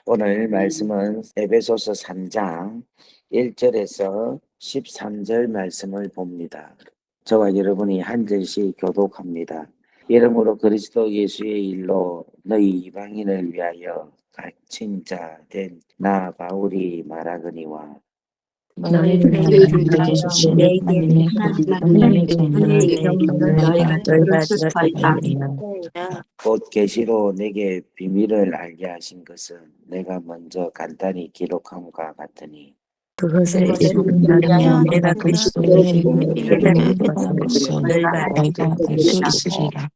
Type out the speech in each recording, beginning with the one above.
오늘 말씀은 에베소서 3장 1절에서 13절 말씀을 봅니다. 저와 여러분이 한 절씩 교독합니다. 이러므로 그리스도 예수의 일로 너희 이방인을 위하여 갇힌 자 된 나 바울이 말하거니와 너희를 위하여 주신 하나님의 은혜의 경륜을 너희가 들었으리라. 곧 계시로 내게 비밀을 알게 하신 것은 내가 먼저 간단히 기록함과 같으니 그것을 읽으면 내가 그리스도의 일을 깨닫는 것을 너희가 너희가 알 수 있으리라.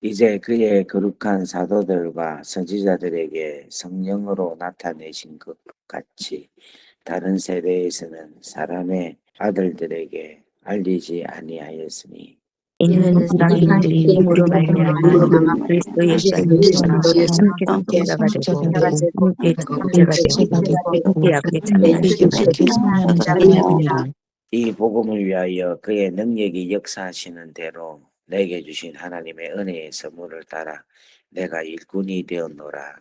이제 그의 거룩한 사도들과 선지자들에게 성령으로 나타내신 것 같이 다른 세대에서는 사람의 아들들에게 알리지 아니하였으니 이는 이방인들이 힘으로 말미암아 그리스도 예수를 믿으시며 함께 성자가 되고 함께 형제가 되고 함께 앞에 참여하니라. 이 복음을 위하여 그의 능력이 역사하시는 대로 내게 주신 하나님의 은혜의 선물을 따라 내가 일꾼이 되었노라.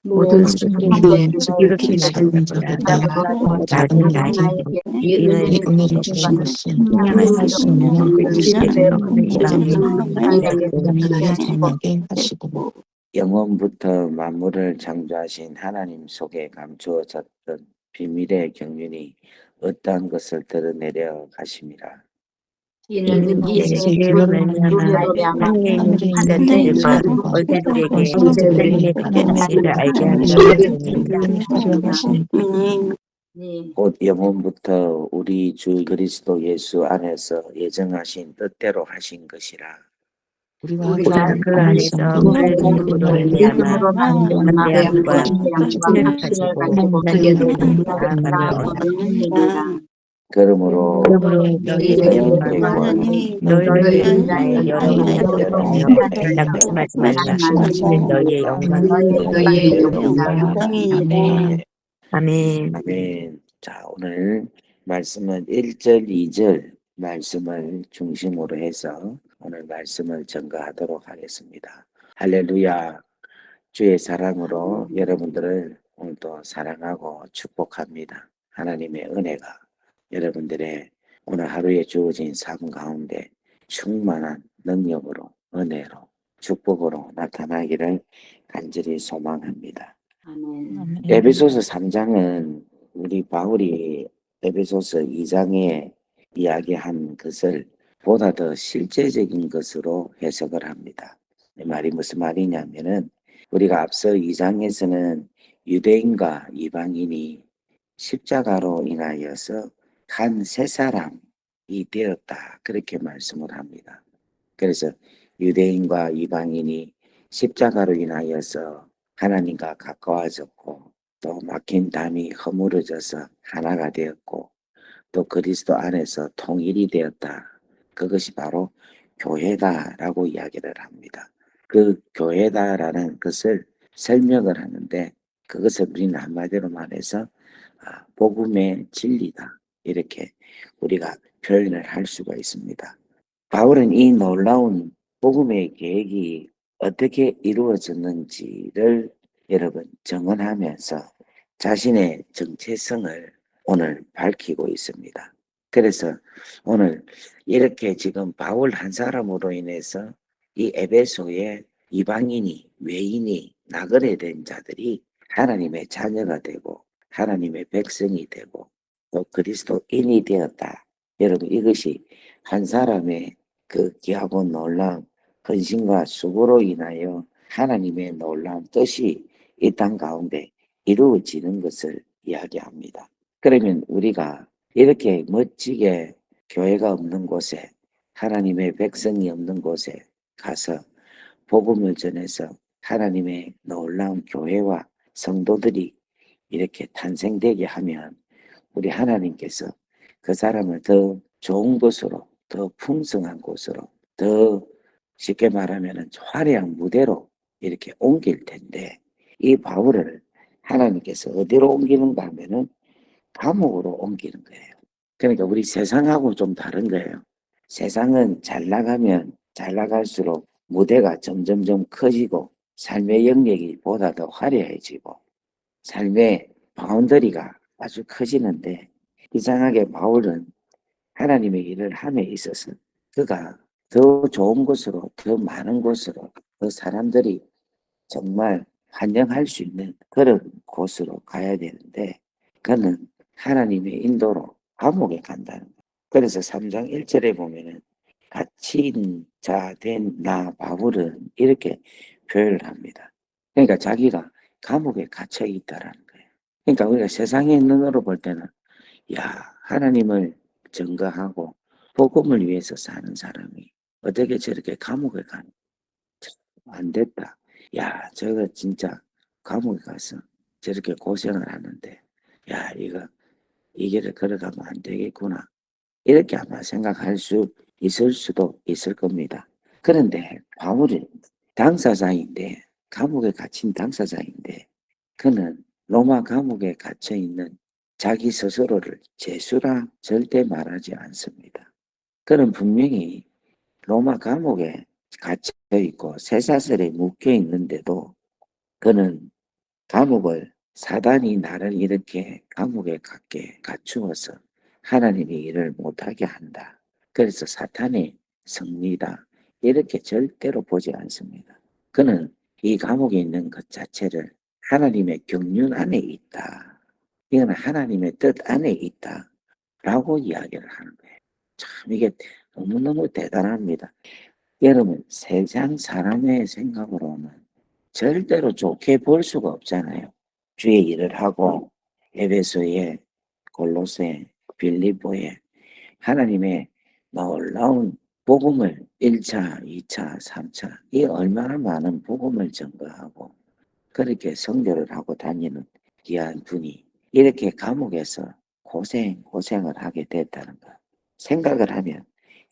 모든 성도에게 이렇게 작은 자보다 작은 나에게 이 은혜를 주신 것은 찬양할 수 없는 그리스도의 이방인들에게 이방인을 전하게 하시고 영원부터 만물을 창조하신 하나님 속에 감추어졌던 비밀의 경륜이 어떠한 것을 드러내려 가심이라. 이는 이 세계로 말미암아 하늘에 있는 자들과 얼굴들에게 그들에게 하나님을 알게 하려 하십니다. 곧 영원부터 우리 주 그리스도 예수 안에서 예정하신 뜻대로 하신 것이라. 우리가 그 안에서 그를 믿음으로 말미암아 담대함과 신뢰를 가지고 그의 높은 나아감을 얻느니라. 그러므로 너희의 영광은 너희를 위한 나의 여러 인자들이며 낙심하지 말라. 하시는 너희의 영광은 너희의 영광이니라. 아멘. 아멘. 자, 오늘 말씀은 1절, 2절 말씀을 중심으로 해서 오늘 말씀을 전가하도록 하겠습니다. 할렐루야. 주의 사랑으로 여러분들을 오늘도 사랑하고 축복합니다. 하나님의 은혜가 여러분들의 오늘 하루에 주어진 삶 가운데 충만한 능력으로, 은혜로, 축복으로 나타나기를 간절히 소망합니다. 에베소서 3장은 우리 바울이 에베소서 2장에 이야기한 것을 보다 더 실제적인 것으로 해석을 합니다. 이 말이 무슨 말이냐면은 우리가 앞서 2장에서는 유대인과 이방인이 십자가로 인하여서 한 세 사람이 되었다. 그렇게 말씀을 합니다. 그래서 유대인과 이방인이 십자가로 인하여서 하나님과 가까워졌고 또 막힌 담이 허물어져서 하나가 되었고 또 그리스도 안에서 통일이 되었다. 그것이 바로 교회다라고 이야기를 합니다. 그 교회다라는 것을 설명을 하는데 그것을 우리는 한마디로 말해서 복음의 진리다. 이렇게 우리가 표현을 할 수가 있습니다. 바울은 이 놀라운 복음의 계획이 어떻게 이루어졌는지를 여러분 정언하면서 자신의 정체성을 오늘 밝히고 있습니다. 그래서 오늘 이렇게 지금 바울 한 사람으로 인해서 이 에베소의 이방인이 외인이 나그네된 자들이 하나님의 자녀가 되고 하나님의 백성이 되고 또 그리스도인이 되었다. 여러분 이것이 한 사람의 그 귀하고 놀라운 헌신과 수고로 인하여 하나님의 놀라운 뜻이 이 땅 가운데 이루어지는 것을 이야기합니다. 그러면 우리가 이렇게 멋지게 교회가 없는 곳에 하나님의 백성이 없는 곳에 가서 복음을 전해서 하나님의 놀라운 교회와 성도들이 이렇게 탄생되게 하면 우리 하나님께서 그 사람을 더 좋은 곳으로 더 풍성한 곳으로 더 쉽게 말하면 화려한 무대로 이렇게 옮길 텐데 이 바울을 하나님께서 어디로 옮기는가 하면은 감옥으로 옮기는 거예요. 그러니까 우리 세상하고 좀 다른 거예요. 세상은 잘 나가면 잘 나갈수록 무대가 점점점 커지고 삶의 영역이 보다 더 화려해지고 삶의 바운더리가 아주 커지는데 이상하게 바울은 하나님의 일을 함에 있어서 그가 더 좋은 곳으로 더 많은 곳으로 그 사람들이 정말 환영할 수 있는 그런 곳으로 가야 되는데 그는 하나님의 인도로 감옥에 간다는 거예요. 그래서 3장 1절에 보면은 갇힌 자 된 나 바울은 이렇게 표현을 합니다. 그러니까 자기가 감옥에 갇혀 있다라는 거예요. 그러니까 우리가 세상의 눈으로 볼 때는 야, 하나님을 증거하고 복음을 위해서 사는 사람이 어떻게 저렇게 감옥에 가는 안 됐다. 야, 저거 진짜 감옥에 가서 저렇게 고생을 하는데 야, 이 길을 걸어가면 안 되겠구나. 이렇게 아마 생각할 수 있을 수도 있을 겁니다. 그런데 바울은 당사자인데 감옥에 갇힌 당사자인데 그는 로마 감옥에 갇혀 있는 자기 스스로를 죄수라 절대 말하지 않습니다. 그는 분명히 로마 감옥에 갇혀 있고 쇠사슬에 묶여 있는데도 그는 감옥을 사단이 나를 이렇게 감옥에 갖게 갖추어서 하나님의 일을 못하게 한다. 그래서 사탄의 승리다. 이렇게 절대로 보지 않습니다. 그는 이 감옥에 있는 것 자체를 하나님의 경륜 안에 있다. 이건 하나님의 뜻 안에 있다. 라고 이야기를 하는 거예요. 참 이게 너무너무 대단합니다. 여러분, 세상 사람의 생각으로는 절대로 좋게 볼 수가 없잖아요. 주의 일을 하고 에베소에, 골로새, 빌립보에 하나님의 놀라운 복음을 1차, 2차, 3차 이 얼마나 많은 복음을 전거하고 그렇게 선교를 하고 다니는 귀한 분이 이렇게 감옥에서 고생을 하게 됐다는 거 생각을 하면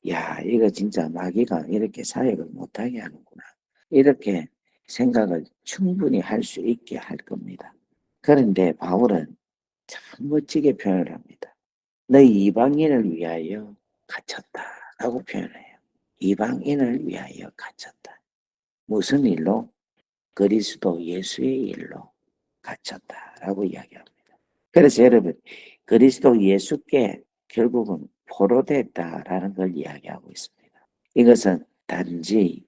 야, 이거 진짜 마귀가 이렇게 사역을 못하게 하는구나. 이렇게 생각을 충분히 할 수 있게 할 겁니다. 그런데 바울은 참 멋지게 표현을 합니다. 너희 이방인을 위하여 갇혔다라고 표현해요. 이방인을 위하여 갇혔다. 무슨 일로? 그리스도 예수의 일로 갇혔다라고 이야기합니다. 그래서 여러분, 그리스도 예수께 결국은 포로됐다라는 걸 이야기하고 있습니다. 이것은 단지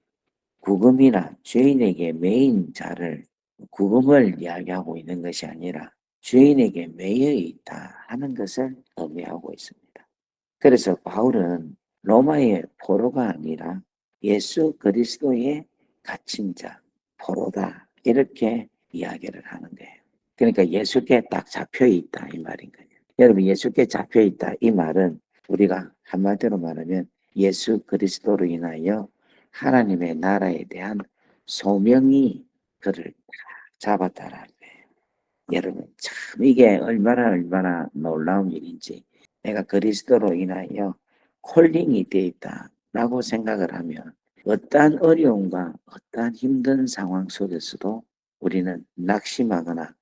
구금이나 죄인에게 매인 자를 구금을 이야기하고 있는 것이 아니라 죄인에게 매여 있다 하는 것을 의미하고 있습니다. 그래서 바울은 로마의 포로가 아니라 예수 그리스도의 갇힌 자, 포로다 이렇게 이야기를 하는 거예요. 그러니까 예수께 딱 잡혀 있다 이 말인 거예요. 여러분 예수께 잡혀 있다 이 말은 우리가 한마디로 말하면 예수 그리스도로 인하여 하나님의 나라에 대한 소명이 그를 잡았다라는 거예요. 여러분 참 이게 얼마나 놀라운 일인지 내가 그리스도로 인하여 콜링이 되어 있다라고 생각을 하면 어떠한 어려움과 어떠한 힘든 상황 속에서도 우리는 낙심하거나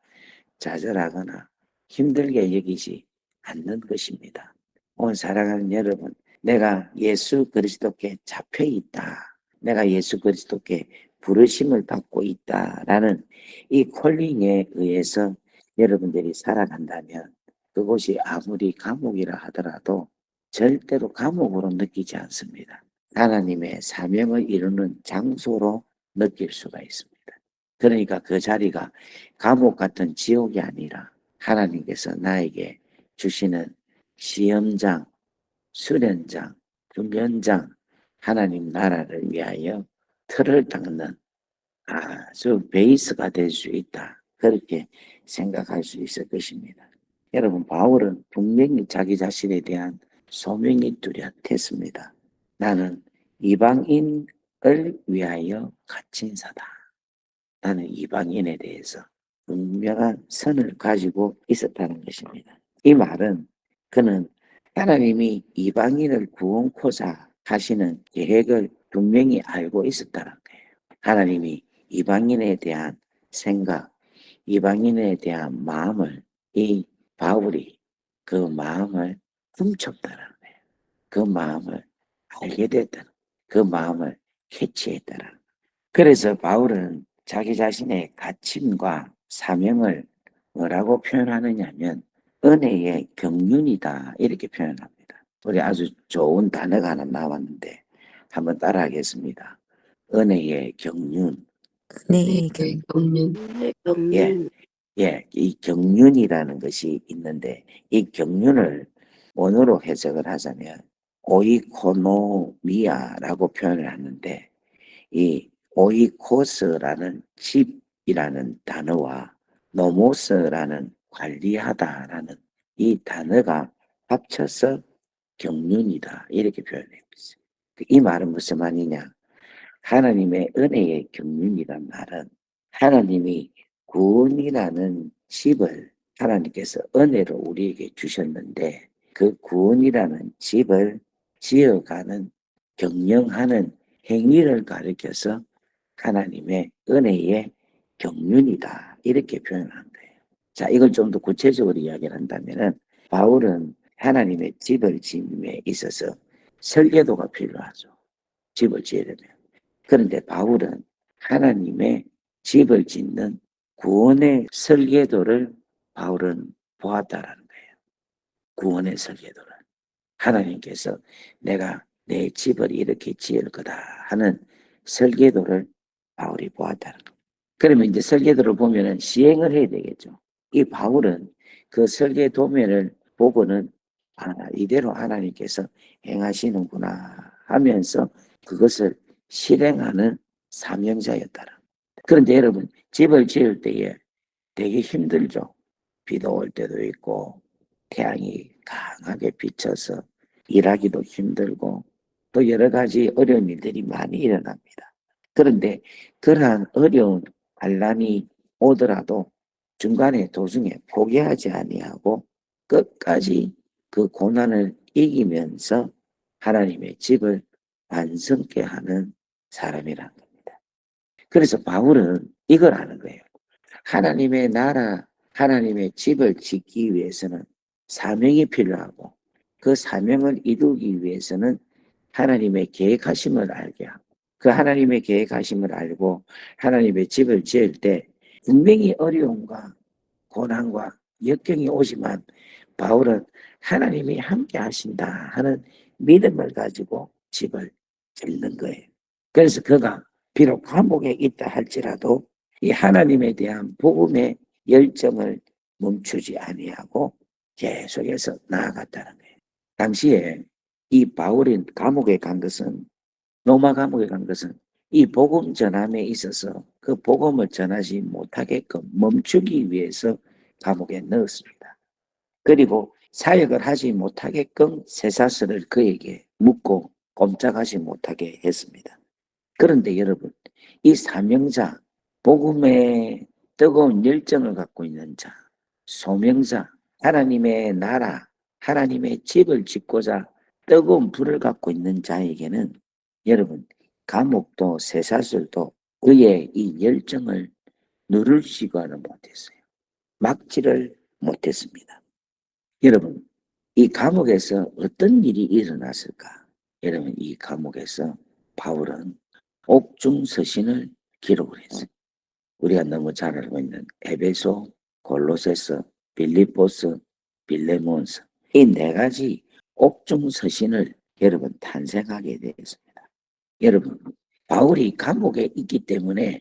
좌절하거나 힘들게 여기지 않는 것입니다. 오늘 사랑하는 여러분, 내가 예수 그리스도께 잡혀 있다. 내가 예수 그리스도께 부르심을 받고 있다라는 이 콜링에 의해서 여러분들이 살아간다면 그곳이 아무리 감옥이라 하더라도 절대로 감옥으로 느끼지 않습니다. 하나님의 사명을 이루는 장소로 느낄 수가 있습니다. 그러니까 그 자리가 감옥 같은 지옥이 아니라 하나님께서 나에게 주시는 시험장, 수련장, 훈련장, 하나님 나라를 위하여 틀을 닦는 아주 베이스가 될 수 있다. 그렇게 생각할 수 있을 것입니다. 여러분, 바울은 분명히 자기 자신에 대한 소명이 뚜렷했습니다. 나는 이방인을 위하여 갇힌 자다. 나는 이방인에 대해서 분명한 선을 가지고 있었다는 것입니다. 이 말은 그는 하나님이 이방인을 구원코자 하시는 계획을 분명히 알고 있었다는 거예요. 하나님이 이방인에 대한 생각, 이방인에 대한 마음을 이 바울이 그 마음을 훔쳤다는 거예요. 그 마음을 알게 됐다는 그 마음을 캐치했다는 그래서 바울은 자기 자신의 갇힘과 사명을 뭐라고 표현하느냐면 은혜의 경륜이다 이렇게 표현합니다. 우리 아주 좋은 단어가 하나 나왔는데 한번 따라하겠습니다. 은혜의 경륜. 네, 예, 예, 이 경륜이라는 것이 있는데 이 경륜을 원어로 해석을 하자면 오이코노미아라고 표현을 하는데 이 오이코스라는 집이라는 단어와 노모스라는 관리하다라는 이 단어가 합쳐서 경륜이다 이렇게 표현해요. 이 말은 무슨 말이냐? 하나님의 은혜의 경륜이란 말은 하나님이 구원이라는 집을 하나님께서 은혜로 우리에게 주셨는데 그 구원이라는 집을 지어가는 경영하는 행위를 가리켜서 하나님의 은혜의 경륜이다 이렇게 표현한 거예요. 자, 이걸 좀 더 구체적으로 이야기를 한다면은 바울은 하나님의 집을 짓는 있어서 설계도가 필요하죠. 집을 지으려면. 그런데 바울은 하나님의 집을 짓는 구원의 설계도를 바울은 보았다라는 거예요. 구원의 설계도를. 하나님께서 내가 내 집을 이렇게 지을 거다 하는 설계도를 바울이 보았다는 거예요. 그러면 이제 설계도를 보면은 시행을 해야 되겠죠. 이 바울은 그 설계도면을 보고는 이대로 하나님께서 행하시는구나 하면서 그것을 실행하는 사명자였다라. 그런데 여러분 집을 지을 때에 되게 힘들죠. 비도 올 때도 있고 태양이 강하게 비쳐서 일하기도 힘들고 또 여러 가지 어려운 일들이 많이 일어납니다. 그런데 그러한 어려운 환난이 오더라도 중간에 도중에 포기하지 아니하고 끝까지 그 고난을 이기면서 하나님의 집을 완성케 하는 사람이란 겁니다. 그래서 바울은 이걸 아는 거예요. 하나님의 나라, 하나님의 집을 짓기 위해서는 사명이 필요하고 그 사명을 이루기 위해서는 하나님의 계획하심을 알게 하고 그 하나님의 계획하심을 알고 하나님의 집을 지을 때 분명히 어려움과 고난과 역경이 오지만 바울은 하나님이 함께 하신다 하는 믿음을 가지고 집을 짓는 거예요. 그래서 그가 비록 감옥에 있다 할지라도 이 하나님에 대한 복음의 열정을 멈추지 아니하고 계속해서 나아갔다는 거예요. 당시에 이 바울이 감옥에 간 것은 로마 감옥에 간 것은 이 복음 전함에 있어서 그 복음을 전하지 못하게끔 멈추기 위해서 감옥에 넣었습니다. 그리고 사역을 하지 못하게끔 쇠사슬을 그에게 묶고 꼼짝하지 못하게 했습니다. 그런데 여러분, 이 사명자, 복음의 뜨거운 열정을 갖고 있는 자, 소명자, 하나님의 나라, 하나님의 집을 짓고자 뜨거운 불을 갖고 있는 자에게는 여러분, 감옥도 쇠사슬도 그의 이 열정을 누를 시간을 못했어요. 막지를 못했습니다. 여러분, 이 감옥에서 어떤 일이 일어났을까? 여러분, 이 감옥에서 바울은 옥중서신을 기록을 했어요. 우리가 너무 잘 알고 있는 에베소, 골로새서, 빌립보서, 빌레몬서 이 네 가지 옥중서신을 여러분 탄생하게 되었습니다. 여러분, 바울이 감옥에 있기 때문에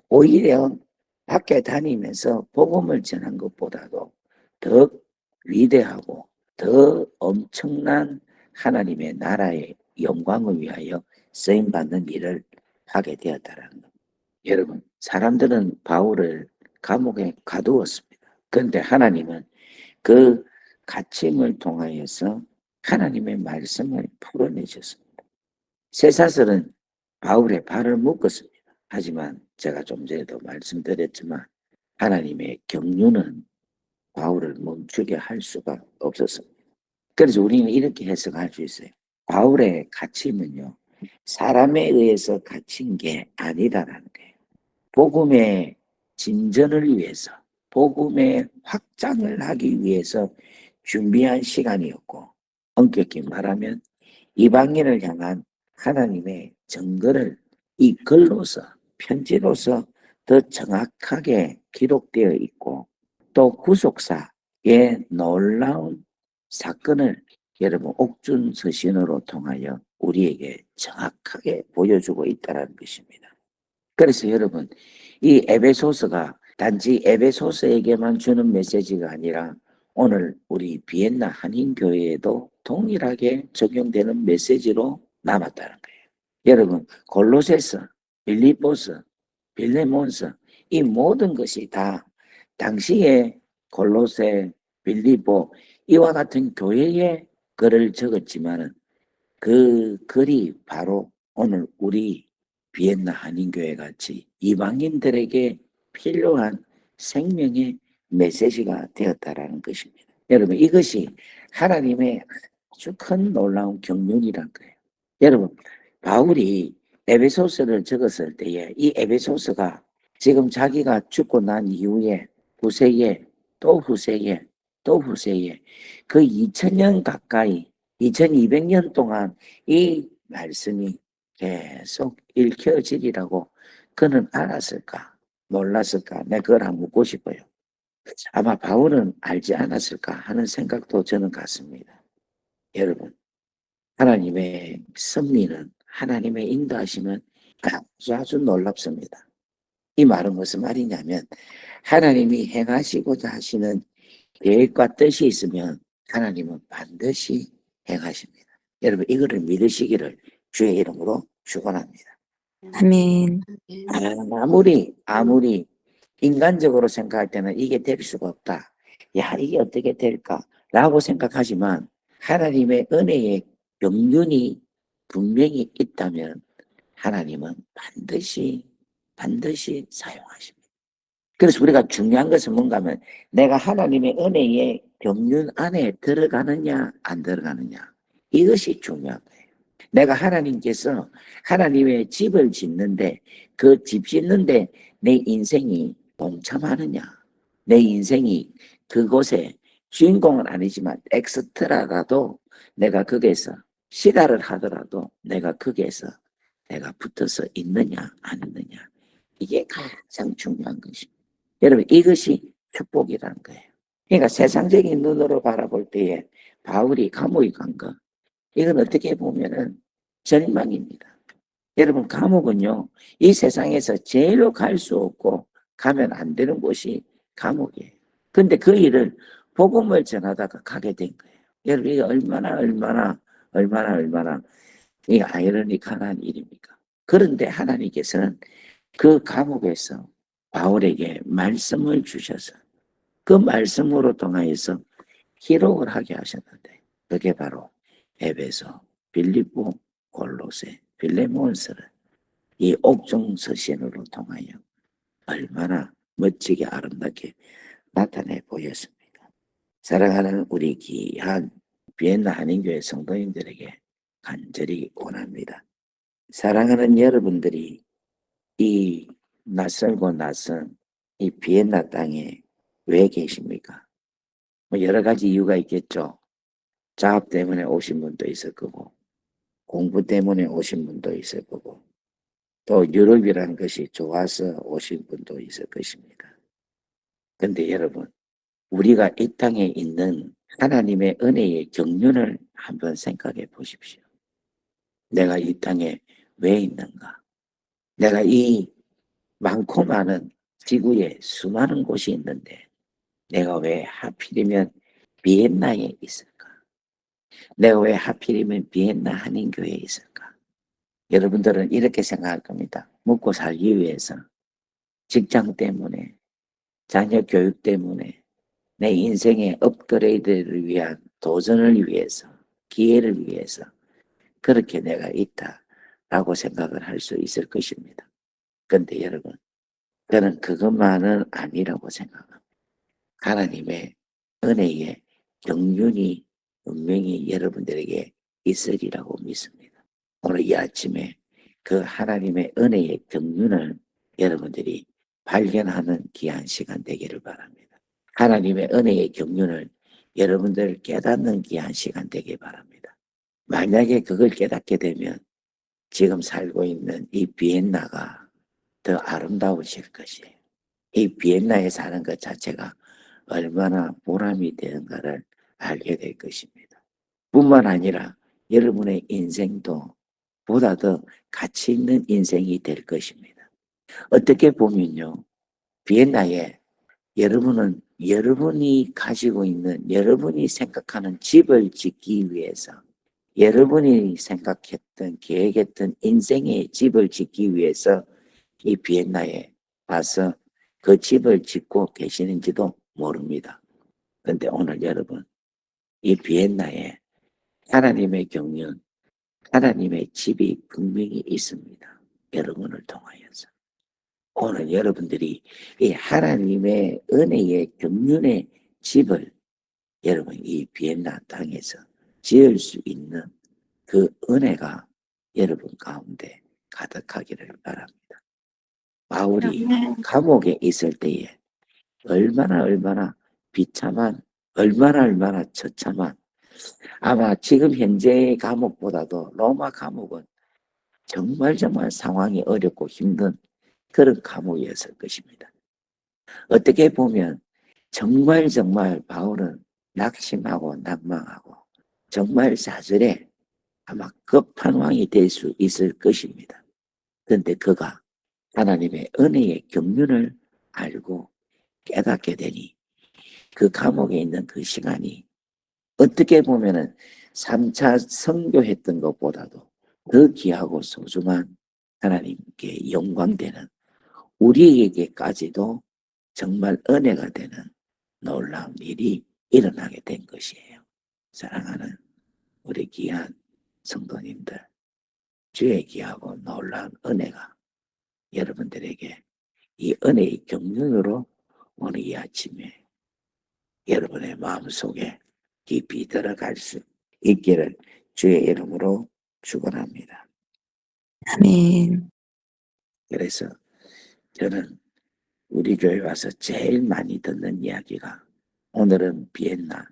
오히려 밖에 다니면서 복음을 전한 것보다도 더 위대하고 더 엄청난 하나님의 나라의 영광을 위하여 쓰임받는 일을 하게 되었다는 겁니다. 여러분, 사람들은 바울을 감옥에 가두었습니다. 그런데 하나님은 그 갇힘을 통하여서 하나님의 말씀을 풀어내셨습니다. 쇠사슬은 바울의 발을 묶었습니다. 하지만 제가 좀 전에도 말씀드렸지만 하나님의 경륜은 바울을 멈추게 할 수가 없었습니다. 그래서 우리는 이렇게 해석할 수 있어요. 바울의 갇힘은요, 사람에 의해서 갇힌 게 아니다라는 거예요. 복음의 진전을 위해서, 복음의 확장을 하기 위해서 준비한 시간이었고, 엄격히 말하면 이방인을 향한 하나님의 증거를 이 글로서, 편지로서 더 정확하게 기록되어 있고, 또 구속사의 놀라운 사건을 여러분 옥중 서신으로 통하여 우리에게 정확하게 보여주고 있다는 것입니다. 그래서 여러분 이 에베소서가 단지 에베소서에게만 주는 메시지가 아니라 오늘 우리 비엔나 한인교회에도 동일하게 적용되는 메시지로 남았다는 거예요. 여러분 골로새서, 빌립보서, 빌레몬서 이 모든 것이 다 당시에 골로새, 빌립보 이와 같은 교회의 글을 적었지만 그 글이 바로 오늘 우리 비엔나 한인교회 같이 이방인들에게 필요한 생명의 메시지가 되었다라는 것입니다. 여러분 이것이 하나님의 아주 큰 놀라운 경륜이란 거예요. 여러분 바울이 에베소서를 적었을 때에 이 에베소서가 지금 자기가 죽고 난 이후에 후세에 또 후세에 또 후세에 그 2000년 가까이 2200년 동안 이 말씀이 계속 읽혀지리라고 그는 알았을까 몰랐을까 내가 그걸 한번 묻고 싶어요. 아마 바울은 알지 않았을까 하는 생각도 저는 갖습니다. 여러분 하나님의 섭리는 하나님의 인도하심은 아주 놀랍습니다. 이 말은 무슨 말이냐면 하나님이 행하시고자 하시는 계획과 뜻이 있으면 하나님은 반드시 행하십니다. 여러분 이거를 믿으시기를 주의 이름으로 축원합니다. 아멘. 아무리 인간적으로 생각할 때는 이게 될 수가 없다. 야 이게 어떻게 될까라고 생각하지만 하나님의 은혜의 경륜이 분명히 있다면 하나님은 반드시 사용하십니다. 그래서 우리가 중요한 것은 뭔가 하면 내가 하나님의 은혜의 경륜 안에 들어가느냐 안 들어가느냐 이것이 중요한 거예요. 내가 하나님께서 하나님의 집을 짓는데 그 집 짓는데 내 인생이 동참하느냐 내 인생이 그곳에 주인공은 아니지만 엑스트라라도 내가 거기에서 시달을 하더라도 내가 거기에서 내가 붙어서 있느냐 안 있느냐 이게 가장 중요한 것입니다. 여러분 이것이 축복이라는 거예요. 그러니까 세상적인 눈으로 바라볼 때에 바울이 감옥에 간 거 이건 어떻게 보면은 절망입니다. 여러분 감옥은요 이 세상에서 제일로 갈 수 없고 가면 안 되는 곳이 감옥이에요. 근데 그 일을 복음을 전하다가 가게 된 거예요. 여러분 이게 얼마나 이 아이러니컬한 일입니까? 그런데 하나님께서는 그 감옥에서 바울에게 말씀을 주셔서 그 말씀으로 통하여서 기록을 하게 하셨는데 그게 바로 에베소, 빌립보, 골로새, 빌레몬서를 이 옥중 서신으로 통하여 얼마나 멋지게 아름답게 나타내 보였습니다. 사랑하는 우리 귀한 비엔나 한인교회 성도님들에게 간절히 원합니다. 사랑하는 여러분들이 이 낯설고 낯선 이 비엔나 땅에 왜 계십니까? 뭐 여러 가지 이유가 있겠죠. 작업 때문에 오신 분도 있을 거고 공부 때문에 오신 분도 있을 거고 또 유럽이라는 것이 좋아서 오신 분도 있을 것입니다. 근데 여러분 우리가 이 땅에 있는 하나님의 은혜의 경륜을 한번 생각해 보십시오. 내가 이 땅에 왜 있는가? 내가 이 많고 많은 지구에 수많은 곳이 있는데 내가 왜 하필이면 비엔나에 있을까? 내가 왜 하필이면 비엔나 한인교회에 있을까? 여러분들은 이렇게 생각할 겁니다. 먹고 살기 위해서, 직장 때문에, 자녀 교육 때문에, 내 인생의 업그레이드를 위한 도전을 위해서, 기회를 위해서 그렇게 내가 있다라고 생각을 할 수 있을 것입니다. 그런데 여러분, 저는 그것만은 아니라고 생각합니다. 하나님의 은혜의 경륜이 분명히 여러분들에게 있으리라고 믿습니다. 오늘 이 아침에 그 하나님의 은혜의 경륜을 여러분들이 발견하는 귀한 시간 되기를 바랍니다. 하나님의 은혜의 경륜을 여러분들 깨닫는 귀한 시간 되길 바랍니다. 만약에 그걸 깨닫게 되면 지금 살고 있는 이 비엔나가 더 아름다워질 것이에요. 이 비엔나에 사는 것 자체가 얼마나 보람이 되는가를 알게 될 것입니다. 뿐만 아니라 여러분의 인생도 보다 더 가치 있는 인생이 될 것입니다. 어떻게 보면요, 비엔나에 여러분은 여러분이 가지고 있는, 여러분이 생각하는 집을 짓기 위해서, 여러분이 생각했던, 계획했던 인생의 집을 짓기 위해서 이 비엔나에 와서 그 집을 짓고 계시는지도 모릅니다. 그런데 오늘 여러분, 이 비엔나에 하나님의 경륜, 하나님의 집이 분명히 있습니다. 여러분을 통하여서. 오늘 여러분들이 이 하나님의 은혜의 경륜의 집을 여러분 이 비엔나 땅에서 지을 수 있는 그 은혜가 여러분 가운데 가득하기를 바랍니다. 바울이 감옥에 있을 때에 얼마나 비참한, 얼마나 처참한, 아마 지금 현재의 감옥보다도 로마 감옥은 정말 상황이 어렵고 힘든 그런 감옥이었을 것입니다. 어떻게 보면 정말 바울은 낙심하고 낭망하고 정말 사절에 아마 급한 왕이 될 수 있을 것입니다. 그런데 그가 하나님의 은혜의 경륜을 알고 깨닫게 되니 그 감옥에 있는 그 시간이 어떻게 보면은 3차 선교했던 것보다도 더 귀하고 소중한 하나님께 영광되는 우리에게까지도 정말 은혜가 되는 놀라운 일이 일어나게 된 것이에요. 사랑하는 우리 귀한 성도님들, 주의 귀하고 놀라운 은혜가 여러분들에게 이 은혜의 경륜으로 오늘 이 아침에 여러분의 마음속에 깊이 들어갈 수 있기를 주의 이름으로 축원합니다. 아멘. 그래서 저는 우리 교회 와서 제일 많이 듣는 이야기가 오늘은 비엔나,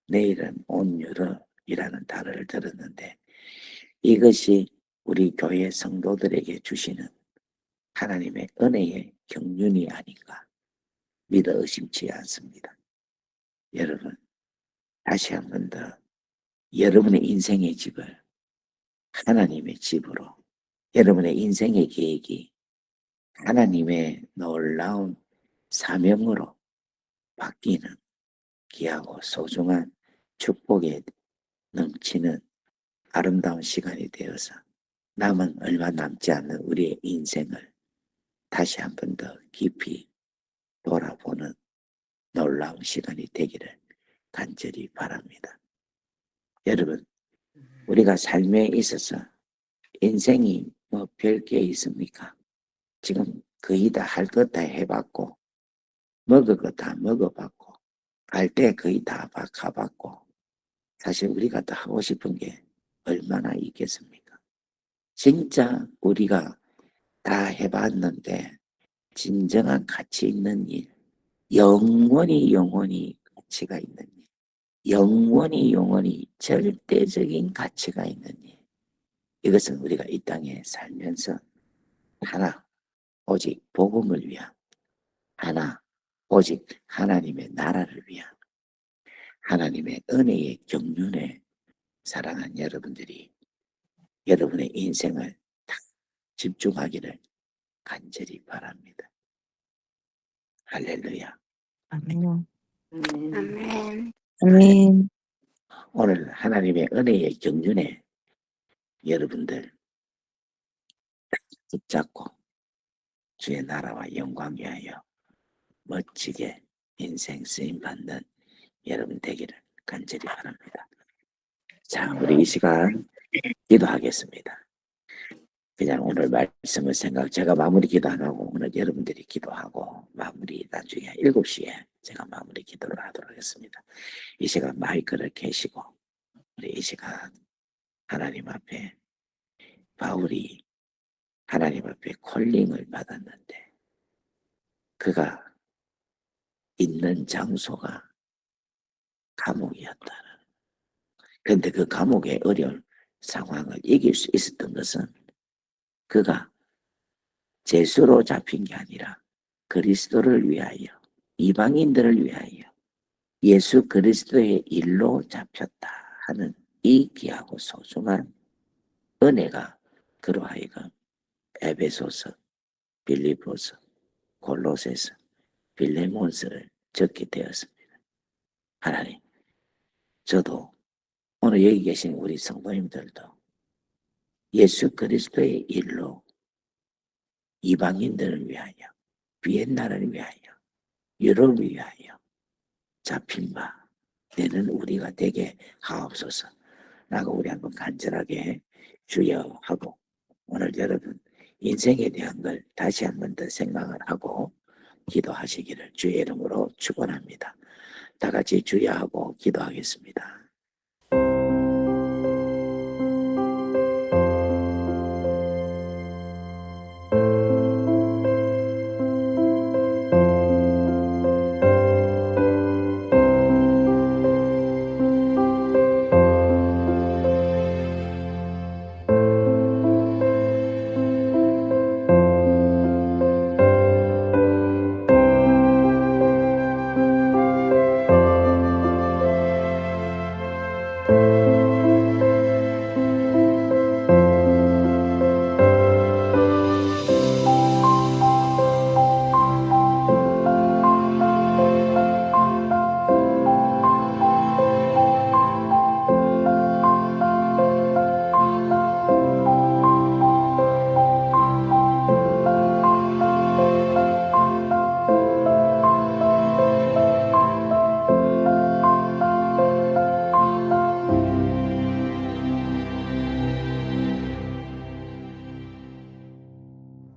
내일은 온유럽이라는 단어를 들었는데 이것이 우리 교회 성도들에게 주시는 하나님의 은혜의 경륜이 아닌가 믿어 의심치 않습니다. 여러분, 다시 한 번 더 여러분의 인생의 집을 하나님의 집으로, 여러분의 인생의 계획이 하나님의 놀라운 사명으로 바뀌는 귀하고 소중한 축복에 넘치는 아름다운 시간이 되어서 남은 얼마 남지 않는 우리의 인생을 다시 한 번 더 깊이 돌아보는 놀라운 시간이 되기를 간절히 바랍니다. 여러분, 우리가 삶에 있어서 인생이 뭐 별게 있습니까? 지금 거의 다 할 것 다 해봤고 먹을 것 다 먹어봤고 갈 때 거의 다 가봤고 사실 우리가 다 하고 싶은 게 얼마나 있겠습니까? 진짜 우리가 다 해봤는데 진정한 가치 있는 일, 영원히 가치가 있는 일, 영원히 절대적인 가치가 있는 일, 이것은 우리가 이 땅에 살면서 하나, 오직 복음을 위한, 하나, 오직 하나님의 나라를 위한, 하나님의 은혜의 경륜에 사랑한 여러분들이 여러분의 인생을 다 집중하기를 간절히 바랍니다. 할렐루야. 아멘. 아멘. 아멘. 오늘 하나님의 은혜의 경륜에 여러분들 붙잡고 주의 나라와 영광 위하여 멋지게 인생 쓰임 받는 여러분 되기를 간절히 바랍니다. 자, 우리 이 시간 기도하겠습니다. 그냥 오늘 말씀을 제가 마무리 기도 안 하고 오늘 여러분들이 기도하고 마무리 나중에 7시에 제가 마무리 기도를 하도록 하겠습니다. 이 시간 마이크를 켜시고 우리 이 시간 하나님 앞에 바울이 하나님 앞에 콜링을 받았는데 그가 있는 장소가 감옥이었다는. 그런데 그 감옥의 어려운 상황을 이길 수 있었던 것은 그가 죄수로 잡힌 게 아니라 그리스도를 위하여 이방인들을 위하여 예수 그리스도의 일로 잡혔다 하는 이 귀하고 소중한 은혜가 그로 하여금 에베소서, 빌립보서, 골로새서, 빌레몬서를 적게 되었습니다. 하나님, 저도 오늘 여기 계신 우리 성도님들도 예수 그리스도의 일로 이방인들을 위하여, 비엔나를 위하여, 유럽을 위하여 잡힌 바 되는 우리가 되게 하옵소서. 라고 우리 한번 간절하게 주여 하고, 오늘 여러분 인생에 대한 걸 다시 한번 더 생각을 하고 기도하시기를 주의 이름으로 축원합니다. 다 같이 주여 하고 기도하겠습니다.